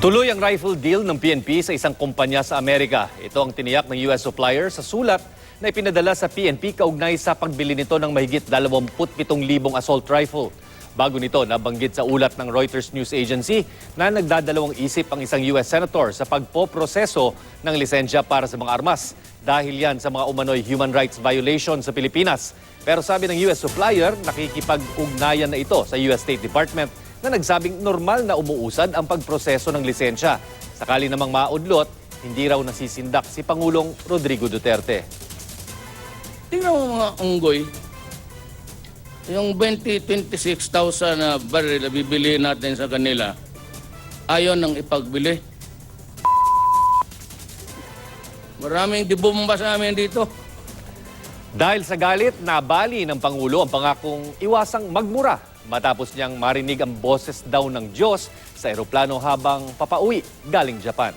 Tuloy ang rifle deal ng PNP sa isang kumpanya sa Amerika. Ito ang tiniyak ng US supplier sa sulat na ipinadala sa PNP kaugnay sa pagbili nito ng mahigit 27,000 assault rifle. Bago nito, nabanggit sa ulat ng Reuters News Agency na nagdadalawang isip ang isang US senator sa pagpoproseso ng lisensya para sa mga armas dahil yan sa mga umano'y human rights violation sa Pilipinas. Pero sabi ng US supplier, nakikipag-ugnayan na ito sa US State Department na nagsabing normal na umuusad ang pagproseso ng lisensya. Sakali namang maudlot, hindi raw nasisindak si Pangulong Rodrigo Duterte. Tingnan mo mga unggoy, yung 26,000 na baril na bibili natin sa kanila, ayaw nang ipagbili. Maraming dibomba sa amin dito. Dahil sa galit, nabali ng Pangulo ang pangakong iwasang magmura matapos niyang marinig ang boses daw ng Diyos sa eroplano habang papauwi galing Japan.